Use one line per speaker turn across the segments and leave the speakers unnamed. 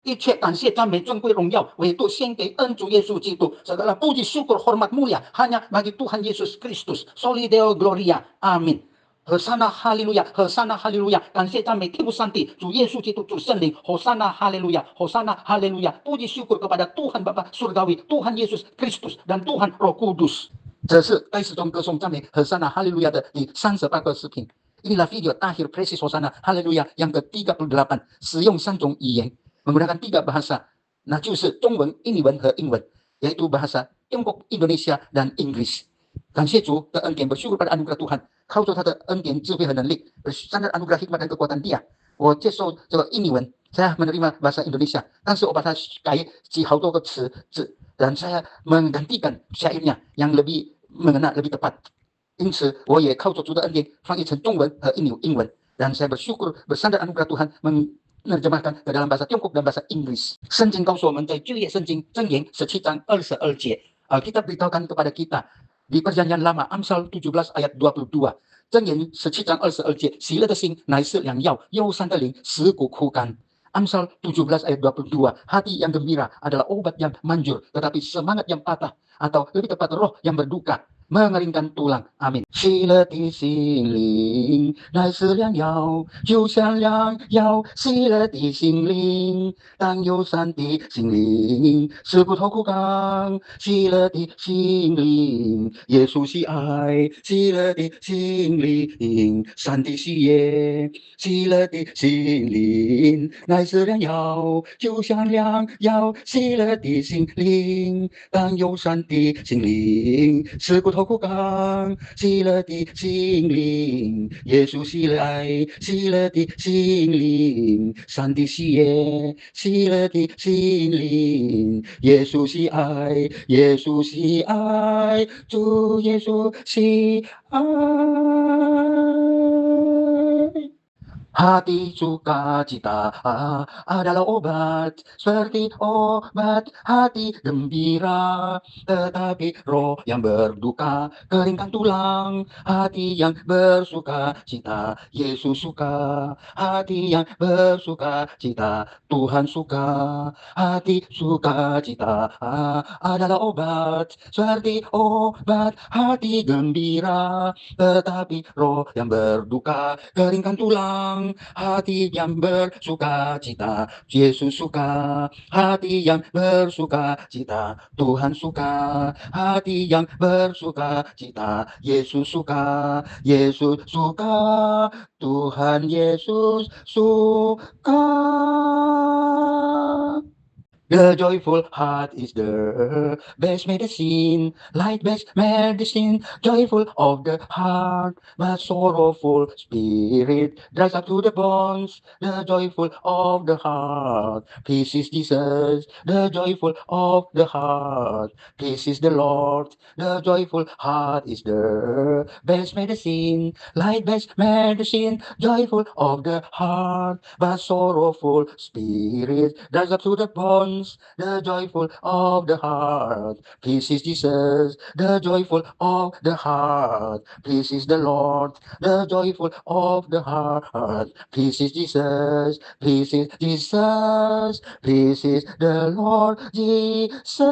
一切感谢、赞美、尊贵、荣耀，唯独献给恩主耶稣基督。Segala puji, syukur, hormat, mulia hanya bagi Tuhan Yesus Kristus. Soli Deo Gloria. Amin. 和撒那哈利路亚，和撒那哈利路亚，感谢赞美天父上帝，主耶稣基督，主圣灵，和撒那哈利路亚，和撒那哈利路亚，puji syukur kepada Tuhan Bapa Surgawi, Tuhan Yesus Kristus dan Tuhan Roh Kudus。这是该始终歌颂赞美和撒那哈利路亚的第38个视频。Inilah video Tahir Presis Hosana Haleluya yang ke-38, 使用3种语言 menggunakan 3 bahasa, nah 就是中文、印尼文和英文， yaitu bahasa Tiongkok, Indonesia dan Inggris。 感谢主的恩典， bersyukur pada anugerah Tuhan， 靠着他的恩典、智慧和能力， bersandar anugerah hikmat dan kekuatan Dia。 我接受这个印尼文， saya menerima bahasa Indonesia， 但是我把它改记好多个词字， dan saya menggantikan syairnya yang lebih mengena, lebih tepat。 因此我也靠着主的恩典翻译成中文和英文， dan saya bersyukur bersandar anugerah Tuhan menerjemahkan ke dalam bahasa Tiongkok dan bahasa Inggris。 圣经告诉我们，在旧约圣经箴言17章22节， Alkitab beritahukan kepada kita di Perjanjian Lama Amsal 17 ayat 22， 箴言17章22节， 喜乐的心乃是良药，忧伤的灵使骨枯干。 Amsal 17 ayat 22, hati yang gembira adalah obat yang manjur, tetapi semangat yang patah atau lebih tepat roh yang berduka mengeringkan tulang. Amin. 喜乐的心灵乃是良药，就像良药。喜乐的心灵，当忧伤的心灵使骨头枯干。喜乐的心灵，耶稣喜爱。喜乐的心灵，上帝喜悦。喜乐的心灵乃是良药，就像良药。喜乐的心灵，当忧伤的心灵使骨头枯干。喜乐的心灵，耶稣喜爱。喜乐的心灵，上帝喜悦。喜乐的心灵，耶稣喜爱。耶稣喜爱，主耶稣喜爱。Hati sukacita adalah obat, seperti obat hati gembira. Tetapi roh yang berduka keringkan tulang. Hati yang bersuka cita, Yesus suka. Hati yang bersuka cita, Tuhan suka. Hati sukacita adalah obat, seperti obat hati gembira. Tetapi roh yang berduka keringkan tulang. Hati yang bersuka cita, Yesus suka. Hati yang bersuka cita, Tuhan suka. Hati yang bersuka cita, Yesus suka. Yesus suka, Tuhan Yesus suka. The joyful heart is the best medicine, light best medicine, joyful of the heart, but sorrowful spirit dries up to the bones. The joyful of the heart, peace is Jesus. The joyful of the heart, peace is the Lord. The joyful heart is the best medicine, light best medicine, joyful of the heart, but sorrowful spirit dries up to the bones. The joyful of the heart, peace is Jesus. The joyful of the heart, peace is the Lord. The joyful of the heart, peace is Jesus. Peace is Jesus. Peace is the Lord Jesus。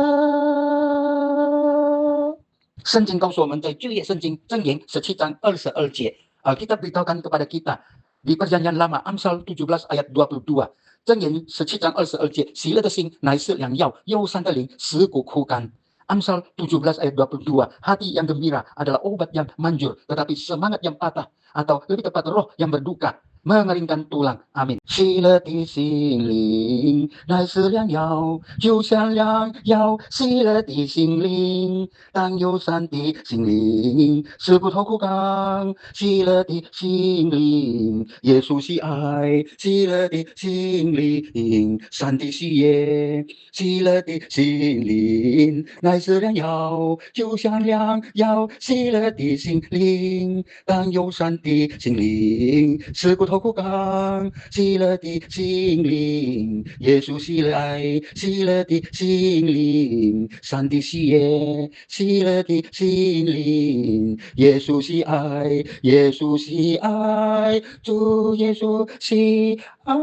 圣经告诉我们，在旧约圣经箴言17章22节， kita beritahukan kepada kita di Perjanjian Lama Amsal 17 ayat 22， 箴言17章22节， 喜乐的心乃是良药，忧伤的灵使骨枯干。 Amsal 17 ayat 22, hati yang gembira adalah obat yang manjur, tetapi semangat yang patah atau lebih tepat roh yang berduka mengeringkan tulang。 Amin。 喜乐的心灵乃是良药，就像良药。喜乐的心灵，当忧伤的心灵使骨头枯干。喜乐的心灵，耶稣喜爱。喜乐的心灵，上帝喜悦。喜乐的心灵乃是良药，就像良药。喜乐的心灵，当忧伤的心灵使骨头枯干。喜乐的心灵，耶稣喜爱。喜乐的心灵，上帝喜悦。喜乐的心灵，耶稣喜爱。耶稣喜爱，主耶稣喜爱。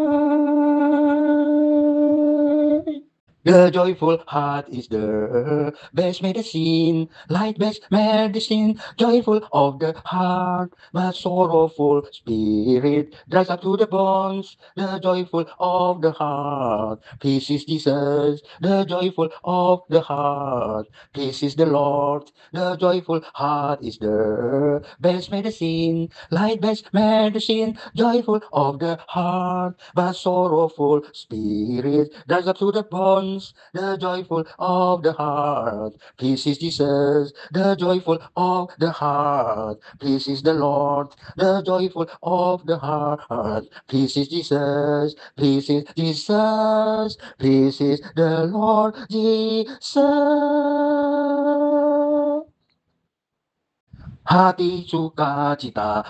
The joyful heart is the best medicine, light best medicine, joyful of the heart, but sorrowful spirit dries up to the bones. The joyful of the heart, peace is Jesus. The joyful of the heart, peace is the Lord. The joyful heart is the best medicine, light best medicine, joyful of the heart, but sorrowful spirit dries up to the bones. The joyful of the heart, peace is Jesus. The joyful of the heart, peace is the Lord. The joyful of the heart, peace is Jesus. Peace is Jesus. Peace is the Lord Jesus. Hati sukacita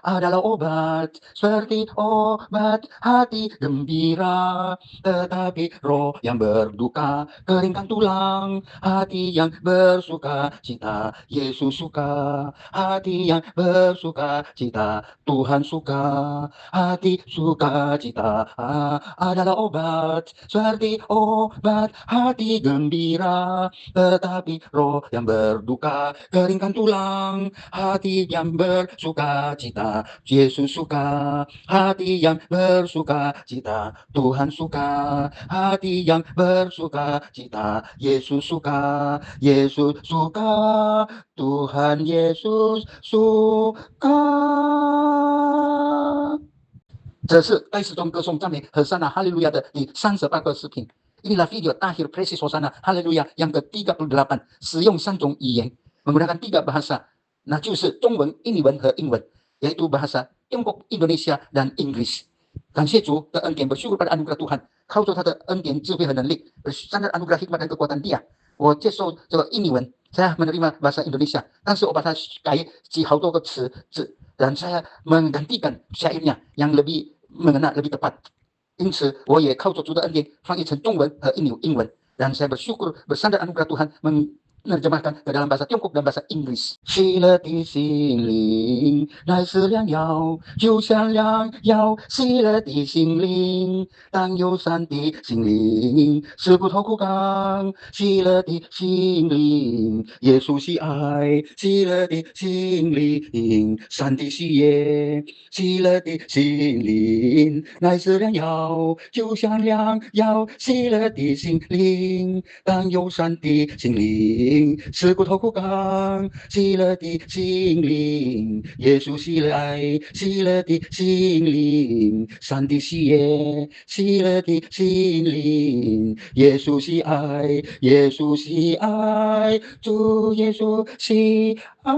adalah obat, seperti obat hati gembira. Tetapi roh yang berduka keringkan tulang. Hati yang bersuka cita, Yesus suka. Hati yang bersuka cita, Tuhan suka. Hati sukacita adalah obat, seperti obat hati gembira. Tetapi roh yang berduka keringkan tulang. Hati yang bersuka cita, Yesus suka. Hati yang bersuka cita, Tuhan suka. Hati yang bersuka cita, Yesus suka. Yesus suka, Tuhan Yesus suka. 这是在诗中歌颂赞美和善那哈利路亚的第38个视频。Inilah video akhir Praise Hosana Haleluya yang ke-38, 使用3种语言 menggunakan 3 bahasa, nah 就是中文、印尼文和英文， yaitu bahasa Tiongkok, Indonesia dan Inggris. 感谢主的恩典， bersyukur pada anugerah Tuhan， 靠着他的恩典、智慧和能力， bersandar anugerah hikmat dan kekuatan Dia， 我接受这个印尼文， saya menerima bahasa Indonesia， 但是我把它改记好多个词字， dan saya menggantikan syairnya yang lebih mengena, lebih tepat. 因此，我也靠着主的恩典翻译成中文和英文， dan saya bersyukur bersandar anugerah Tuhan menerjemahkan ke dalam bahasa Tiongkok dan bahasa Inggris. 喜乐的心灵乃是良药，就像良药。喜乐的心灵，当友善的心灵，是骨头枯干。喜乐的心灵，耶稣喜爱。喜乐的心灵，善的喜悦。喜乐的心灵乃是良药，就像良药。喜乐的心灵，当友善的心灵，是骨头枯干。喜乐的心灵，耶稣喜爱。喜乐的心灵，善的喜悦。喜乐的心灵，耶稣喜爱。耶稣喜爱，主耶稣喜爱。